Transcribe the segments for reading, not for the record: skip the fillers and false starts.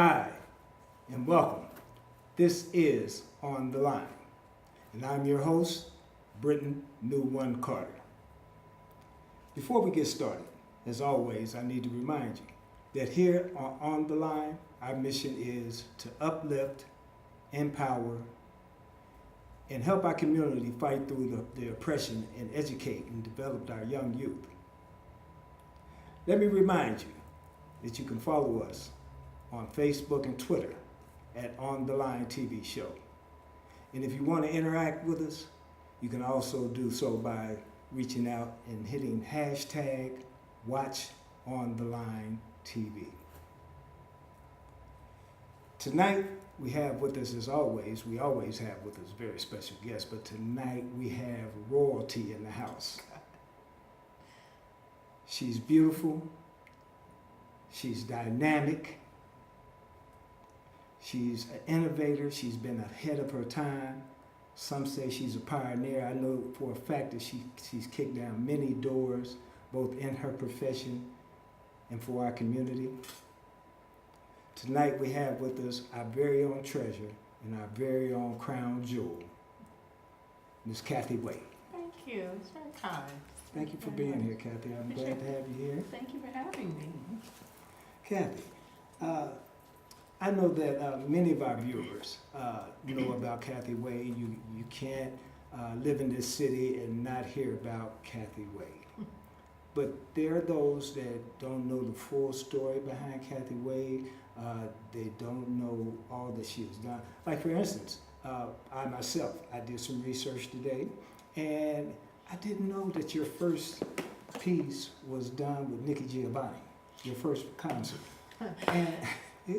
Hi, and welcome. This is On the Line, and I'm your host, Britton NewOne Carter. Before we get started, as always, I need to remind you that here on the Line, our mission is to uplift, empower, and help our community fight through the oppression and educate and develop our young youth. Let me remind you that you can follow us on Facebook and Twitter at On the Line TV Show. And if you want to interact with us, you can also do so by reaching out and hitting hashtag Watch On the Line TV. Tonight, we have with us, as always, we always have with us very special guests, but tonight we have royalty in the house. She's beautiful, she's dynamic, she's an innovator, she's been ahead of her time. Some say she's a pioneer. I know for a fact that she's kicked down many doors, both in her profession and for our community. Tonight we have with us our very own treasure and our very own crown jewel, Miss Kathy Way. Thank you. It's very kind. Thank you for being here, Kathy. I'm glad to have you here. Thank you for having me. Kathy, I know that many of our viewers know about Kathy Way. You can't live in this city and not hear about Kathy Way. But there are those that don't know the full story behind Kathy Way. They don't know all that she has done. Like for instance, I myself, I did some research today, and I didn't know that your first piece was done with Nikki Giovanni, your first concert. And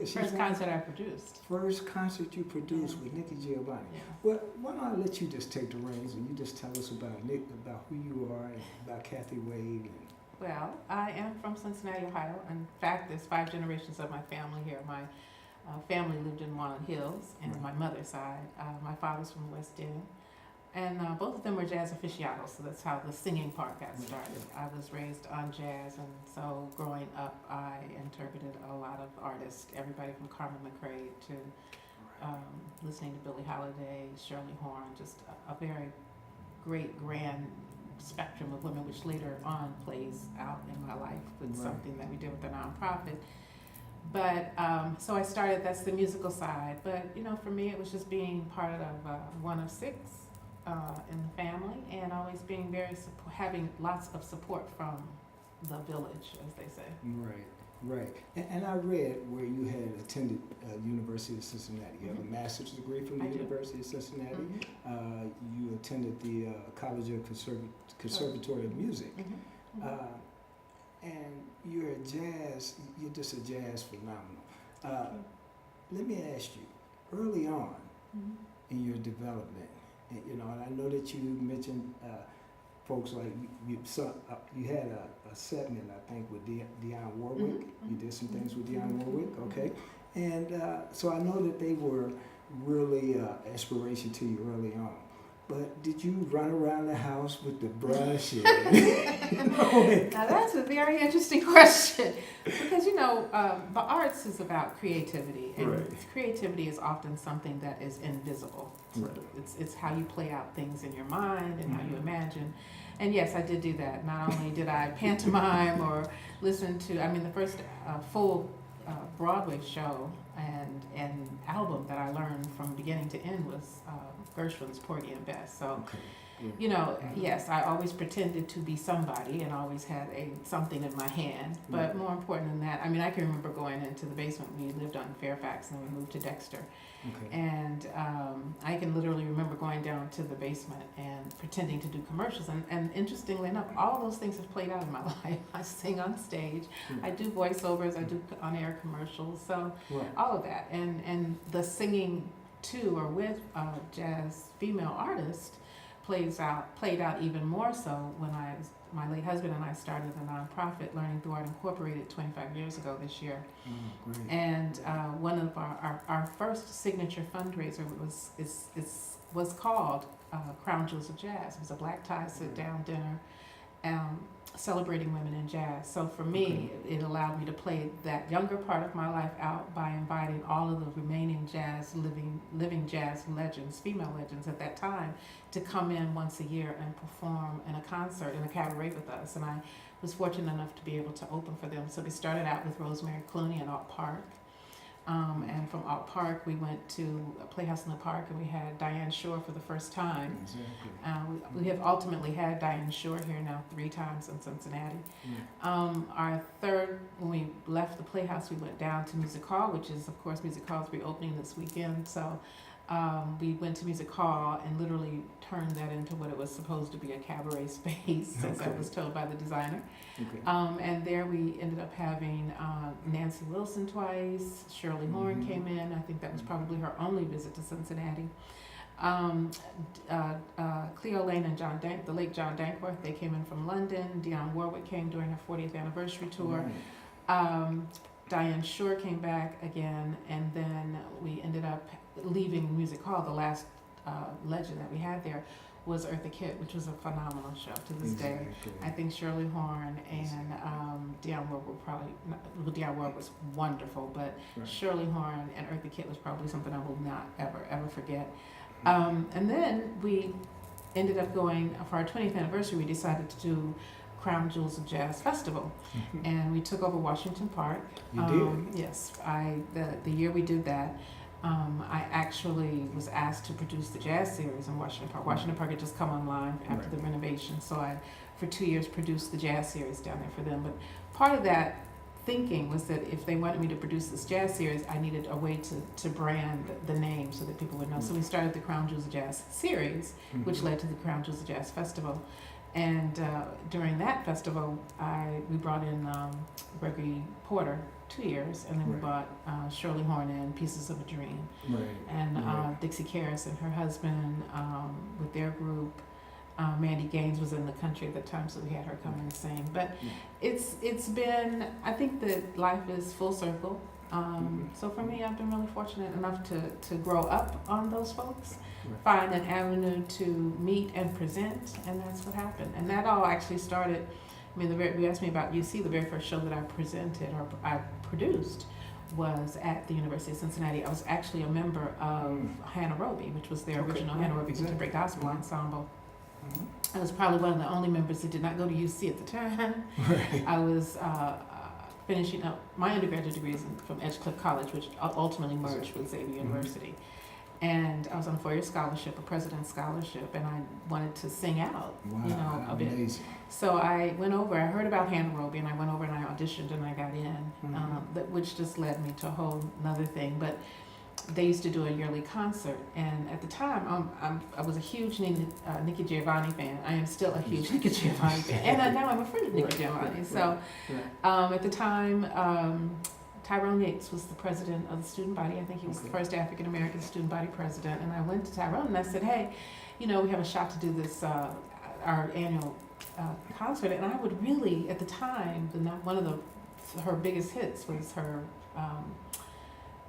First concert I produced. First concert you produced with Nikki Giovanni. Yeah. Well, why don't I let you just take the reins and you just tell us about Nick, about who you are, and about Kathy Wade. And Well, I am from Cincinnati, Ohio. In fact, there's 5 generations of my family here. My family lived in Walnut Hills, and Right. my mother's side. My father's from the West End. And both of them were jazz aficionados, so that's how the singing part got started. I was raised on jazz, and so growing up, I interpreted a lot of artists, everybody from Carmen McRae to listening to Billie Holiday, Shirley Horn, just a very great, grand spectrum of women, which later on plays out in my life with Right. something that we did with the nonprofit. But so I started, that's the musical side. But you know, for me, it was just being part of one of 6 in the family, and always being very having lots of support from the village, as they say. Right. And I read where you had attended University of Cincinnati. You have a master's degree from the I do. University of Cincinnati. Mhm. You attended the College of Conservatory of Music. Mhm. And you're just a jazz phenomenal. Let me ask you, early on Mhm. in your development, and, you know, and I know that you mentioned folks like you had a segment, I think, with Dionne Warwick. Mhm. You did some things with Dionne Mhm. Warwick, Mhm. okay? And so I know that they were really inspiration to you early on. But did you run around the house with the brush? And, Now that's a very interesting question, because you know, the arts is about creativity, and Right. creativity is often something that is invisible. Right. It's how you play out things in your mind and how you Mhm. imagine. And yes, I did do that. Not only did I pantomime or listen to, I mean, the first full Broadway show and album that I learned from beginning to end was Gershwin's Porgy and Bess. So. okay. Yeah. You know, yes, I always pretended to be somebody and always had something in my hand. But Right. more important than that, I mean, I can remember going into the basement. We lived on Fairfax and then we moved to Dexter. Okay. And I can literally remember going down to the basement and pretending to do commercials. And interestingly enough, all those things have played out in my life. I sing on stage, I do voiceovers, I do on-air commercials, so Right. all of that. And the singing to or with jazz female artists played out even more so when my late husband and I started a nonprofit, Learning Through Art Incorporated, 25 years ago this year. Oh, great. And one of our first signature fundraiser was called Crown Jewels of Jazz. It was a black tie sit down dinner. celebrating women in jazz. So for me, it allowed me to play that younger part of my life out by inviting all of the remaining living jazz legends, female legends at that time, to come in once a year and perform in a concert, in a cabaret with us. And I was fortunate enough to be able to open for them. So we started out with Rosemary Clooney in Alt Park. And from Alt Park, we went to a Playhouse in the Park, and we had Diane Shore for the first time. Exactly. We have ultimately had Diane Shore here now 3 times in Cincinnati. Our third, when we left the Playhouse, we went down to Music Hall, which is, of course, Music Hall is reopening this weekend. So we went to Music Hall and literally turned that into what it was supposed to be, a cabaret space, as I was told by the designer. And there we ended up having Nancy Wilson twice. Shirley Horn came in. I think that was probably her only visit to Cincinnati. Cleo Lane and the late John Dankworth, they came in from London. Dionne Warwick came during her 40th anniversary tour. Diane Shore came back again, and then we ended up leaving Music Hall. The last legend that we had there was Eartha Kitt, which was a phenomenal show to this day. I think Shirley Horn and Dionne Warwick were probably, Dionne Warwick was wonderful, but Shirley Horn and Eartha Kitt was probably something I will not ever forget. And then we ended up going, for our 20th anniversary, we decided to do Crown Jewels of Jazz Festival, and we took over Washington Park. You did? Yes, the year we did that, I actually was asked to produce the jazz series in Washington Park. Washington Park had just come online after the renovation, so I, for 2 years, produced the jazz series down there for them. But part of that thinking was that if they wanted me to produce this jazz series, I needed a way to brand the name so that people would know. So we started the Crown Jewels of Jazz series, which led to the Crown Jewels of Jazz Festival. And during that festival, we brought in Gregory Porter 2 years, and then we brought Shirley Horn in, Pieces of a Dream, and Dixie Karis and her husband with their group. Mandy Gaines was in the country at the time, so we had her come and sing. But it's been, I think that life is full circle. So for me, I've been really fortunate enough to grow up on those folks, find an avenue to meet and present, and that's what happened. And that all actually started, I mean, you asked me about UC, the very first show that I presented or I produced was at the University of Cincinnati. I was actually a member of Hannah Roby, which was their original Hannah Roby Contemporary Gospel Ensemble. I was probably one of the only members that did not go to UC at the time. I was finishing up my undergraduate degrees from Edgecliff College, which ultimately merged with Xavier University. And I was on a 4-year scholarship, a President's Scholarship, and I wanted to sing out, a bit. Amazing. So I went over, I heard about Hannah Roby, and I went over and I auditioned and I got in, which just led me to a whole nother thing. But they used to do a yearly concert, and at the time, I was a huge Nikki Giovanni fan. I am still a huge Nikki Giovanni fan, and now I'm a friend of Nikki Giovanni. So at the time, Tyrone Yates was the president of the student body. I think he was the first African-American student body president. And I went to Tyrone and I said, hey, we have a shot to do this, our annual concert. And I would really, at the time, one of her biggest hits was her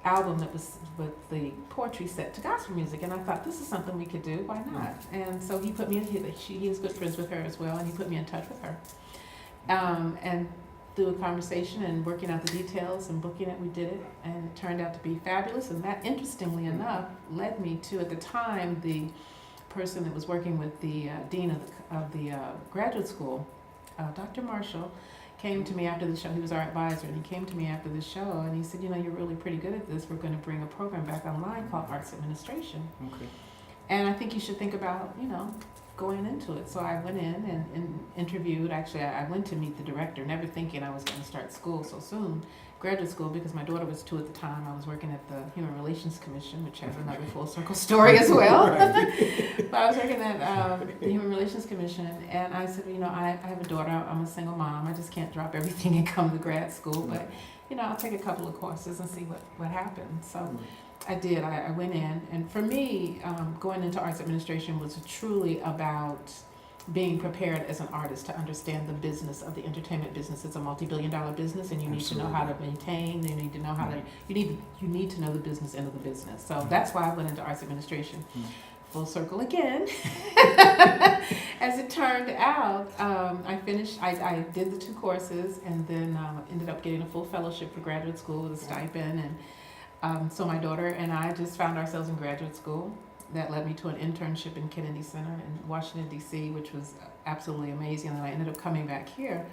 album that was with the poetry set to gospel music. And I thought, this is something we could do. Why not? And so he put me in, he is good friends with her as well, and he put me in touch with her. And through a conversation and working out the details and booking it, we did it, and it turned out to be fabulous. And that, interestingly enough, led me to, at the time, the person that was working with the dean of the graduate school, Dr. Marshall, came to me after the show. He was our advisor, and he came to me after the show, and he said, you're really pretty good at this. We're going to bring a program back online called Arts Administration. And I think you should think about, going into it. So I went in and interviewed. Actually, I went to meet the director, never thinking I was going to start school so soon, graduate school, because my daughter was 2 at the time. I was working at the Human Relations Commission, which has another full circle story as well. But I was working at the Human Relations Commission, and I said, I have a daughter. I'm a single mom. I just can't drop everything and come to grad school, but I'll take a couple of courses and see what happens. So I did. I went in, and for me, going into arts administration was truly about being prepared as an artist to understand the business of the entertainment business. It's a multi-billion-dollar business, and you need to know how to maintain. You need to know how to. You need to know the business end of the business. So that's why I went into arts administration. full circle again. As it turned out, I did the 2 courses and then ended up getting a full fellowship for graduate school with a stipend. And so my daughter and I just found ourselves in graduate school. That led me to an internship in Kennedy Center in Washington, D.C., which was absolutely amazing. And then I ended up coming back here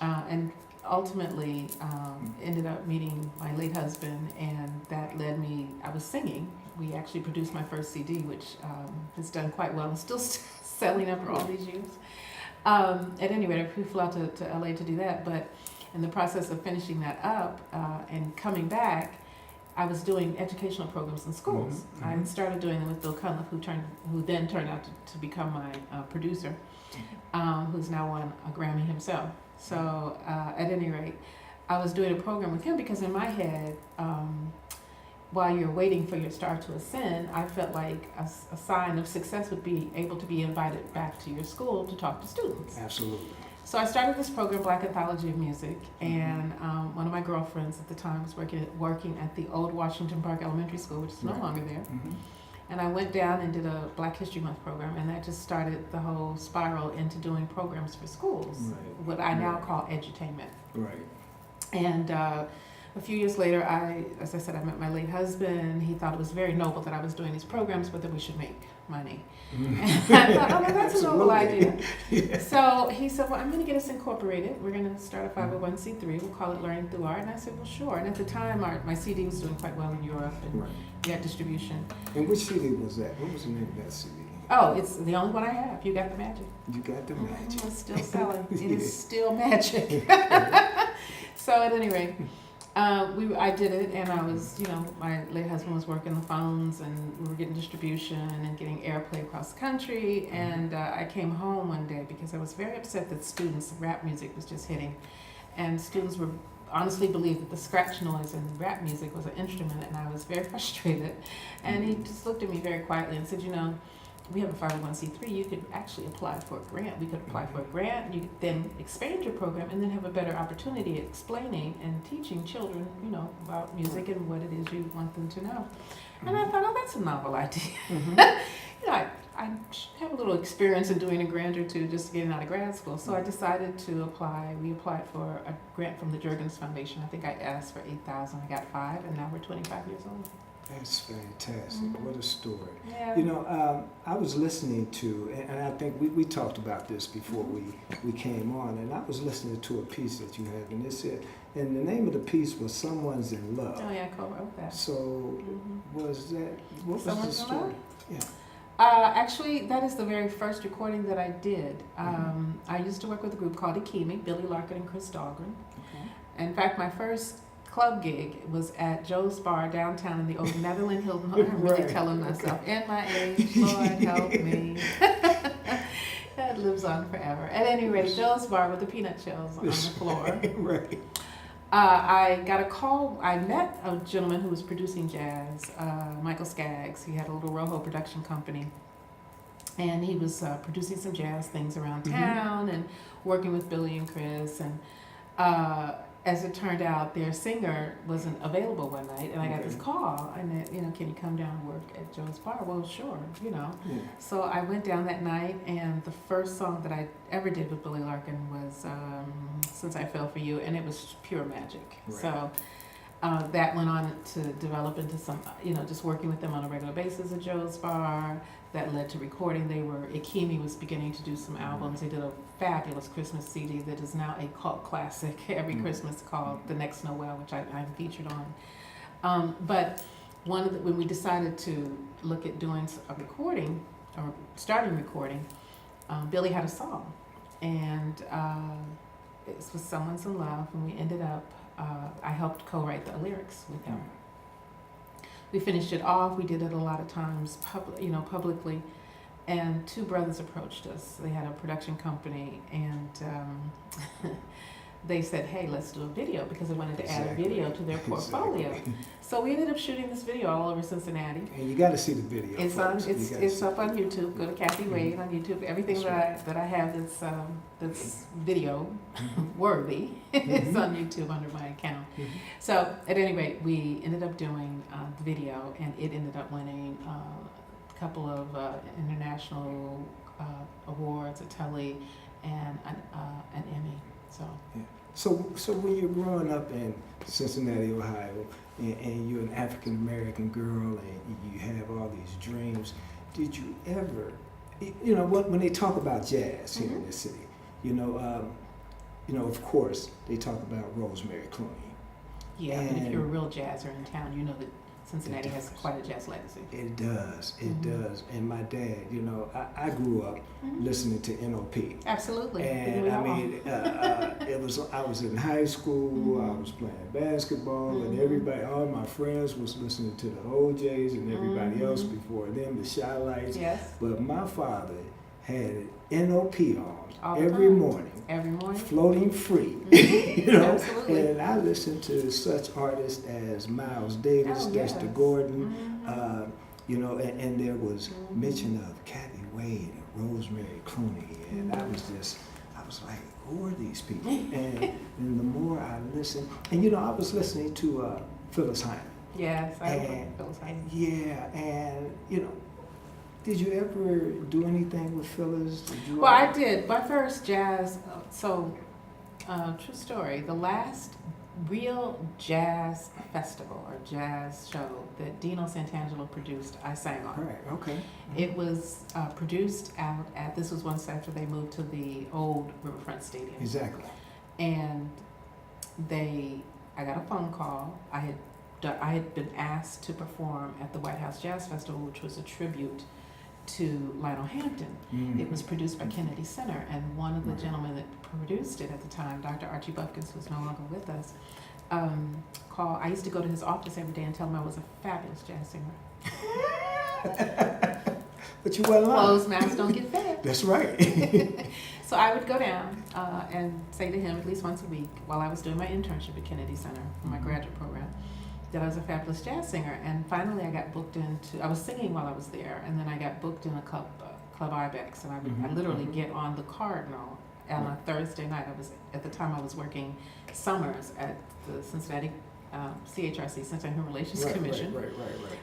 and ultimately ended up meeting my late husband, and that led me, I was singing. We actually produced my first CD, which has done quite well and still selling after all these years. At any rate, we flew out to LA to do that, but in the process of finishing that up and coming back, I was doing educational programs in schools. I started doing them with Bill Cunliffe, who then turned out to become my producer, who's now won a Grammy himself. So at any rate, I was doing a program with him because in my head, while you're waiting for your star to ascend, I felt like a sign of success would be able to be invited back to your school to talk to students. Absolutely. So I started this program, Black Anthology of Music, and one of my girlfriends at the time was working at the old Washington Park Elementary School, which is no longer there. And I went down and did a Black History Month program, and that just started the whole spiral into doing programs for schools, what I now call edutainment. Right. And a few years later, as I said, I met my late husband. He thought it was very noble that I was doing these programs, but that we should make money. And I thought, oh, well, that's a noble idea. So he said, well, I'm going to get us incorporated. We're going to start a 501c3. We'll call it Learning Through Art. And I said, well, sure. And at the time, my CD was doing quite well in Europe, and we had distribution. And which CD was that? What was the name of that CD? Oh, it's the only one I have. You Got the Magic. You Got the Magic. It's still selling. It is still magic. So at any rate, I did it, and I was, my late husband was working the phones, and we were getting distribution and getting airplay across the country. And I came home one day because I was very upset that rap music was just hitting, and students were honestly believed that the scratch noise in rap music was an instrument, and I was very frustrated. And he just looked at me very quietly and said, we have a 501c3, you could actually apply for a grant. We could apply for a grant, you could then expand your program and then have a better opportunity at explaining and teaching children, about music and what it is you want them to know. And I thought, oh, that's a novel idea. I have a little experience in doing a grant or two just getting out of grad school, so I decided to apply. We applied for a grant from the Juergens Foundation. I think I asked for $8,000, I got $5,000, and now we're 25 years old. That's fantastic. What a story. Yeah. I was listening to, and I think we talked about this before we came on, and I was listening to a piece that you have, and it said, and the name of the piece was Someone's in Love. Oh, yeah, I co-wrote that. So, what was the Someone's in story? Love? Yeah. Actually, that is the very first recording that I did. I used to work with a group called Ikimi, Billy Larkin and Chris Dahlgren. Okay. In fact, my first club gig was at Joe's Bar downtown in the old Netherland Hilton. I'm really telling myself, and my age, Lord help me. That lives on forever. At any rate, Joe's Bar with the peanut shells on the floor. Right. I got a call. I met a gentleman who was producing jazz, Michael Skaggs. He had a little Rojo production company, and he was producing some jazz things around town and working with Billy and Chris. And as it turned out, their singer wasn't available one night, and I got this call, and can you come down and work at Joe's Bar? Well, sure, Yeah. So I went down that night, and the first song that I ever did with Billy Larkin was Since I Fell For You, and it was pure magic. Right. So that went on to develop into some, just working with them on a regular basis at Joe's Bar. That led to recording. Ikimi was beginning to do some albums. They did a fabulous Christmas CD that is now a cult classic every Christmas called The Next Noel, which I'm featured on. But when we decided to look at doing a recording, or starting recording, Billy had a song, and it was Someone's in Love, and we ended up, I helped co-write the lyrics with him. We finished it off. We did it a lot of times, publicly. And 2 brothers approached us. They had a production company, and they said, "Hey, let's do a video," because they wanted to add a video to their portfolio. So we ended up shooting this video all over Cincinnati. And you got to see the video. It's up on YouTube. Go to Kathy Wade on YouTube. Everything that I have that's video worthy is on YouTube under my account. So at any rate, we ended up doing the video, and it ended up winning couple of international awards, a Telly, and an Emmy. So. Yeah. So when you're growing up in Cincinnati, Ohio, and you're an African American girl, and you have all these dreams, did you ever, when they talk about jazz here in this city, of course they talk about Rosemary Clooney. Yeah, and if you're a real jazzer in town, you know that Cincinnati has quite a jazz legacy. It does, it does. And my dad, I grew up listening to NOP. Absolutely. And I mean, I was in high school, I was playing basketball, and everybody, all my friends was listening to the OJs and everybody else before them, the Shy Lights. Yes. But my father had NOP on All every time. morning. Every morning. Floating free. Absolutely. And I listened to such artists as Miles Davis, Dexter Gordon, and there was mention of Kathy Wade and Rosemary Clooney, and I was like, who are these people? And the more I listened, and I was listening to Phyllis Hyman. Yes, I remember Phyllis Hyman. Yeah, and did you ever do anything with Phyllis? Well, I did. My first jazz, true story, the last real jazz festival or jazz show that Dino Santangelo produced, I sang on. Right, okay. It was produced out at, this was once after they moved to the old Riverfront Stadium. Exactly. And I got a phone call. I had been asked to perform at the White House Jazz Festival, which was a tribute to Lionel Hampton. It was produced by Kennedy Center, and one of the gentlemen that produced it at the time, Dr. Archie Buckins, who's no longer with us, I used to go to his office every day and tell him I was a fabulous jazz singer. But you weren't lying. Closed mouths don't get fed. That's right. So I would go down and say to him at least once a week while I was doing my internship at Kennedy Center for my graduate program that I was a fabulous jazz singer. And finally I got booked I was singing while I was there, and then I got booked in a Club Ibex, and I literally get on the Cardinal on a Thursday night. At the time I was working summers at the Cincinnati CHRC, Cincinnati Human Relations Commission. Right.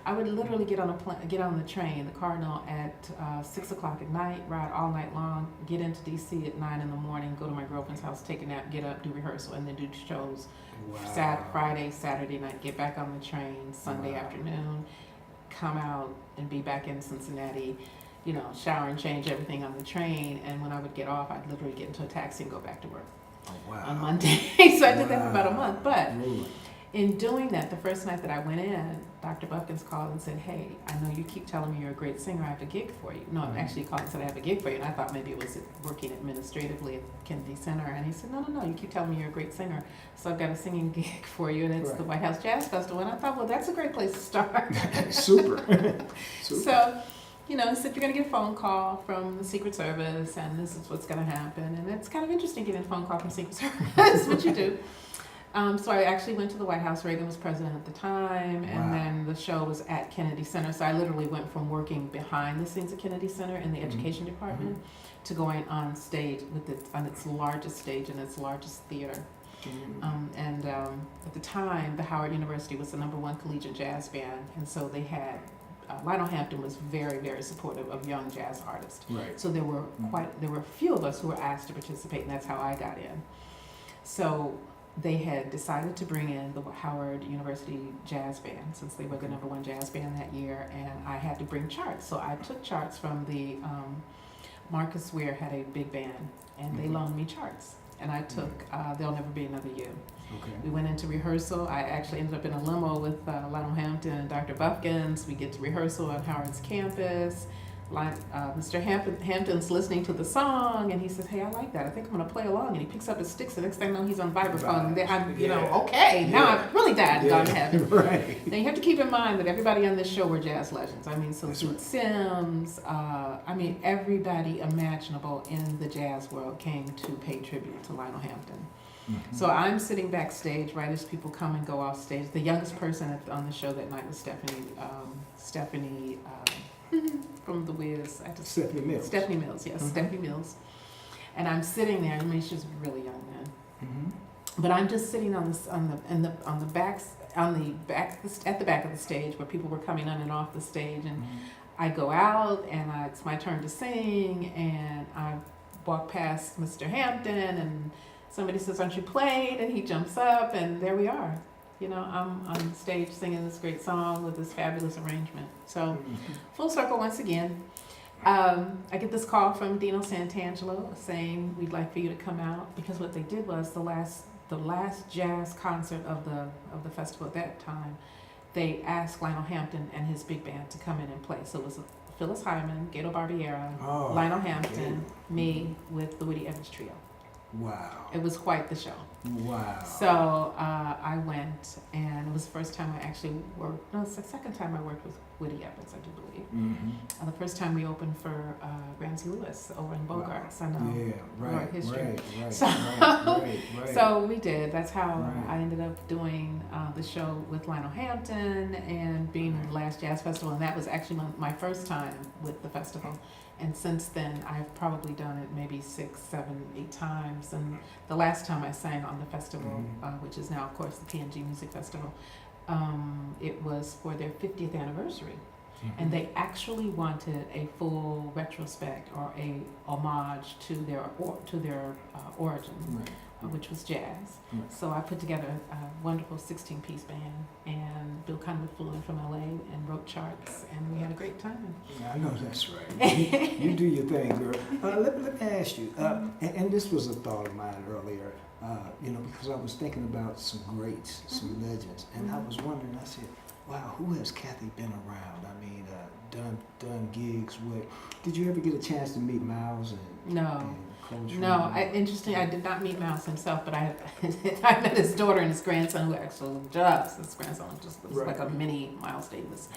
I would literally get on the train, the Cardinal, at 6 o'clock at night, ride all night long, get into DC at 9 in the morning, go to my girlfriend's house, take a nap, get up, do rehearsal, and then do shows. Wow. Friday, Saturday night, get back on the train, Sunday afternoon, come out and be back in Cincinnati, shower and change everything on the train. And when I would get off, I'd literally get into a taxi and go back to work on Monday. So I did that for about a month. But in doing that, the first night that I went in, Dr. Buckins called and said, hey, I know you keep telling me you're a great singer, I have a gig for you. No, actually he called and said, I have a gig for you. And I thought maybe it was working administratively at Kennedy Center. And he said, no, you keep telling me you're a great singer, so I've got a singing gig for you, and it's the White House Jazz Festival. And I thought, well, that's a great place to start. Super. So, he said, you're going to get a phone call from the Secret Service, and this is what's going to happen. And it's kind of interesting getting a phone call from Secret Service. That's what you do. So I actually went to the White House. Reagan was president at the time, and then the show was at Kennedy Center. So I literally went from working behind the scenes at Kennedy Center in the education department to going on stage on its largest stage and its largest theater. At the time, the Howard University was the #1 collegiate jazz band, and so they had Lionel Hampton was very, very supportive of young jazz artists. Right. So there were a few of us who were asked to participate, and that's how I got in. So they had decided to bring in the Howard University Jazz Band, since they were the #1 jazz band that year, and I had to bring charts. So I took charts from the, Marcus Weir had a big band, and they loaned me charts. And I took There'll Never Be Another You. Okay. We went into rehearsal. I actually ended up in a limo with Lionel Hampton and Dr. Buckins. We get to rehearsal on Howard's campus. Mr. Hampton's listening to the song, and he says, hey, I like that. I think I'm going to play along. And he picks up his sticks, and next thing I know, he's on vibraphone. And I'm, okay, now I've really died and gone to heaven. Right. Now, you have to keep in mind that everybody on this show were jazz legends. I mean, so Sweet Sims, everybody imaginable in the jazz world came to pay tribute to Lionel Hampton. So I'm sitting backstage right as people come and go off stage. The youngest person on the show that night was Stephanie from The Wiz. Stephanie Mills. Stephanie Mills, yes, Stephanie Mills. And I'm sitting there. I mean, she was really young then. But I'm just sitting at the back of the stage where people were coming on and off the stage, and I go out and it's my turn to sing, and I walk past Mr. Hampton, and somebody says, "Aren't you played?" And he jumps up, and there we are. You know, I'm on stage singing this great song with this fabulous arrangement. So, full circle once again. I get this call from Dino Santangelo saying, "We'd like for you to come out," because what they did was the last jazz concert of the festival at that time, they asked Lionel Hampton and his big band to come in and play. So it was Phyllis Hyman, Gato Barbiera, Lionel Hampton, me with the Woody Evans Trio. Wow. It was quite the show. Wow. So I went, and it was the first time I actually worked, no, it's the second time I worked with Woody Evans, I do believe. The first time we opened for Ramsey Lewis over in Bogarts. I know. Yeah, right, history. right, So, right. so we did. That's how Right. I ended up doing the show with Lionel Hampton and being in the last jazz festival, and that was actually my first time with the festival. And since then, I've probably done it maybe 6, 7, 8 times. And the last time I sang on the festival, which is now, of course, the PNG Music Festival, it was for their 50th anniversary. And they actually wanted a full retrospect or a homage to their origin, which was jazz. So I put together a wonderful 16-piece band, and Bill Conwood flew in from LA and wrote charts, and we had a great time. I know that's right. You do your thing, girl. Let me ask you, and this was a thought of mine earlier, because I was thinking about some greats, some legends, and I was wondering, I said, wow, who has Kathy been around? I mean, done gigs with. Did you ever get a chance to meet Miles and Coltrane? No. Interesting. I did not meet Miles himself, but I met his daughter and his grandson, who actually his grandson just looks like a mini Miles Davis.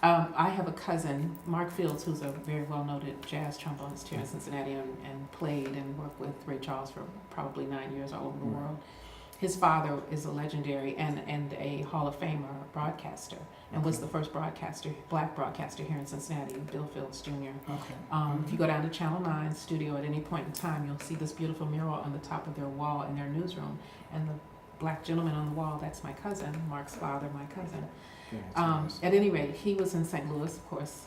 I have a cousin, Mark Fields, who's a very well-noted jazz trombonist here in Cincinnati, and played and worked with Ray Charles for probably 9 years all over the world. His father is a legendary and a Hall of Famer broadcaster, and was the first black broadcaster here in Cincinnati, Bill Fields Jr. If you go down to Channel 9 studio at any point in time, you'll see this beautiful mural on the top of their wall in their newsroom, and the black gentleman on the wall, that's my cousin, Mark's father, my cousin. At any rate, he was in St. Louis, of course.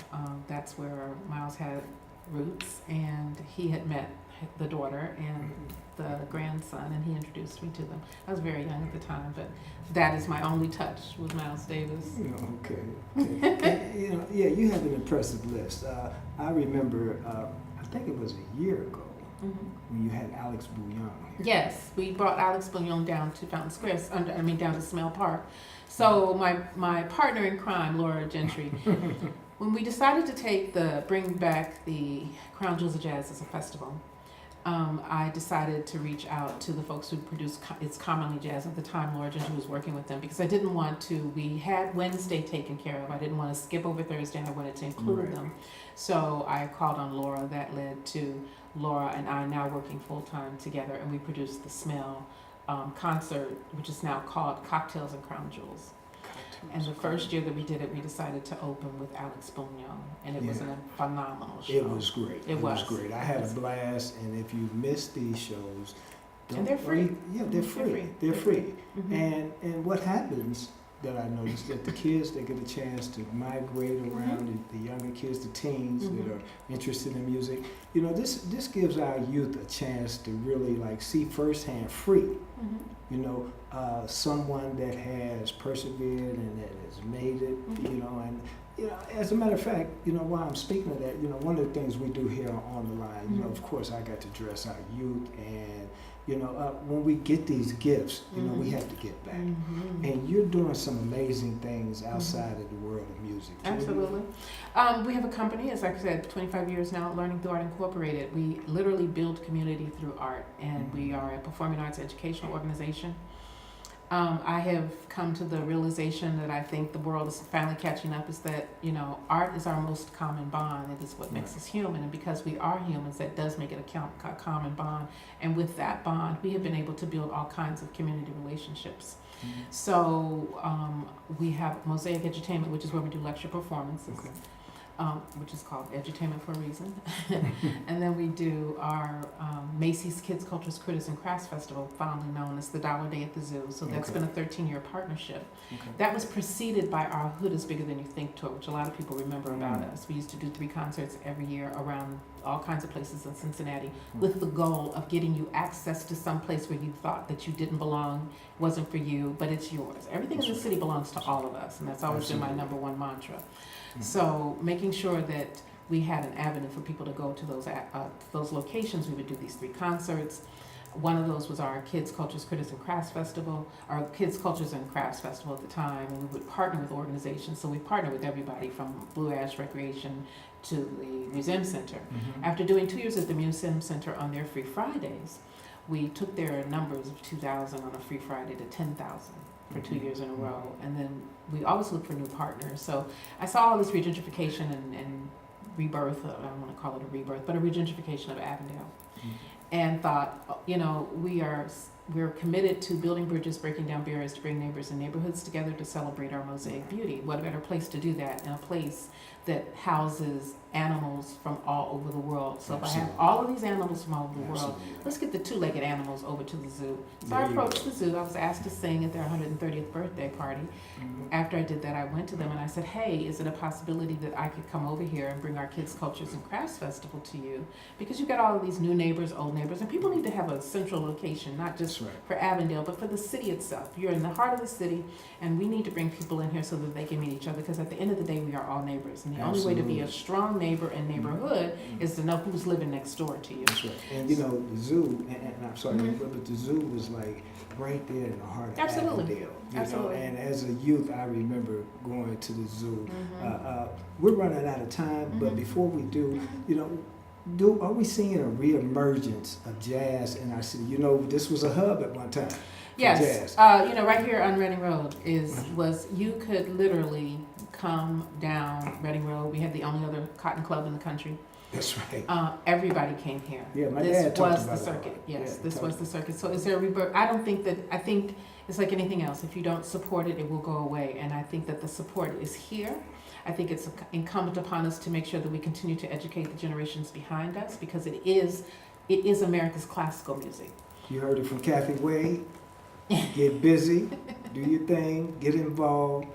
That's where Miles had roots, and he had met the daughter and the grandson, and he introduced me to them. I was very young at the time, but that is my only touch with Miles Davis. Okay. And, you have an impressive list. I remember, I think it was a year ago, when you had Alex Bouillon here. Yes, we brought Alex Bouillon down to Fountain Square, down to Smell Park. So my partner in crime, Laura Gentry, when we decided to bring back the Crown Jewels of Jazz as a festival, I decided to reach out to the folks who produced It's Commonly Jazz at the time. Laura Gentry was working with them, because I didn't want to. We had Wednesday taken care of. I didn't want to skip over Thursday, and I wanted to include them. So I called on Laura. That led to Laura and I now working full-time together, and we produced the Smell concert, which is now called Cocktails and Crown Jewels. And the first year that we did it, we decided to open with Alex Bouillon, and it was a phenomenal show. It was great. It was great. I had a blast, and if you miss these shows, and they're free. Yeah, they're free. They're free. And what happens that I noticed, that the kids, they get a chance to migrate around, the younger kids, the teens that are interested in music. This gives our youth a chance to really see firsthand, free. Someone that has persevered and that has made it, and as a matter of fact, while I'm speaking of that, one of the things we do here on the line, of course, I got to dress our youth, and when we get these gifts, we have to give back. And you're doing some amazing things outside of the world of music. Absolutely. We have a company, as I said, 25 years now, Learning Through Art Incorporated. We literally build community through art, and we are a performing arts educational organization. I have come to the realization that I think the world is finally catching up, is that, art is our most common bond. It is what makes us human. And because we are humans, that does make it a common bond. And with that bond, we have been able to build all kinds of community relationships. So we have Mosaic Edutainment, which is where we do lecture performances. which is called Edutainment for a Reason. And then we do our Macy's Kids Cultures, Critters, and Crafts Festival, fondly known as the Dollar Day at the Zoo. So that's been a 13-year partnership. That was preceded by our Hood is Bigger Than You Think tour, which a lot of people remember about us. We used to do 3 concerts every year around all kinds of places in Cincinnati with the goal of getting you access to some place where you thought that you didn't belong, wasn't for you, but it's yours. Everything in the city belongs to all of us, and that's always been my #1 mantra. So making sure that we had an avenue for people to go to those locations. We would do these 3 concerts. One of those was our Kids Cultures, Critters, and Crafts Festival, our Kids Cultures and Crafts Festival at the time, and we would partner with organizations. So we partnered with everybody from Blue Ash Recreation to the Museum Center. After doing 2 years at the Museum Center on their Free Fridays, we took their numbers of 2,000 on a Free Friday to 10,000 for 2 years in a row. And then we always look for new partners. So I saw all this regentrification and rebirth, I don't want to call it a rebirth, but a regentrification of Avondale. And thought, we're committed to building bridges, breaking down barriers to bring neighbors and neighborhoods together to celebrate our mosaic beauty. What better place to do that in a place that houses animals from all over the world? So if I have all of these animals from all over the world, let's get the 2-legged animals over to the zoo. So I approached the zoo. I was asked to sing at their 130th birthday party. After I did that, I went to them and I said, hey, is it a possibility that I could come over here and bring our Kids Cultures and Crafts Festival to you? Because you've got all of these new neighbors, old neighbors, and people need to have a central location, not just for Avondale, but for the city itself. You're in the heart of the city, and we need to bring people in here so that they can meet each other, because at the end of the day, we are all neighbors. And the only way to be a strong neighbor and neighborhood is to know who's living next door to you. That's right. And the zoo, and I'm sorry, but the zoo was like right there in the heart of Avondale. Absolutely. And as a youth, I remember going to the zoo. We're running out of time, but before we do, are we seeing a reemergence of jazz in our city? This was a hub at one time. Yes. Right here on Reading Road was you could literally come down Reading Road. We had the only other cotton club in the country. That's right. Everybody came here. Yeah, my dad talked about the circuit. it. Yes, this was the circuit. So is there a rebirth? I think it's like anything else. If you don't support it, it will go away. And I think that the support is here. I think it's incumbent upon us to make sure that we continue to educate the generations behind us, because it is America's classical music. You heard it from Kathy Wade. Get busy, do your thing, get involved,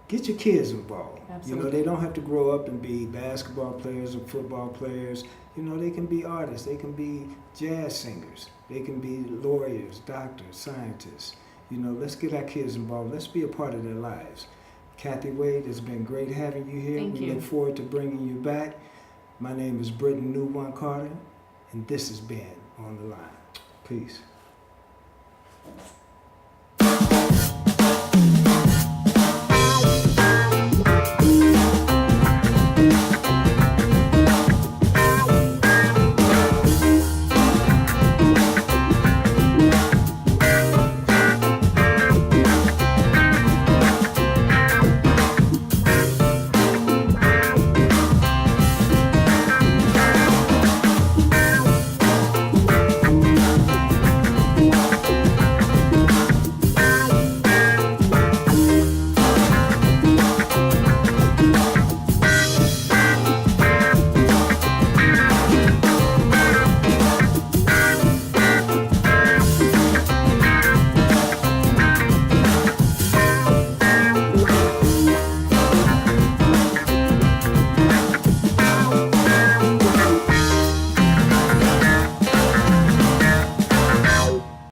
get your kids involved. Absolutely. They don't have to grow up and be basketball players or football players. They can be artists, they can be jazz singers, they can be lawyers, doctors, scientists. Let's get our kids involved. Let's be a part of their lives. Kathy Wade, it's been great having you here. Thank you. We look forward to bringing you back. My name is Britton NewOne Carter, and this has been On the Line. Peace.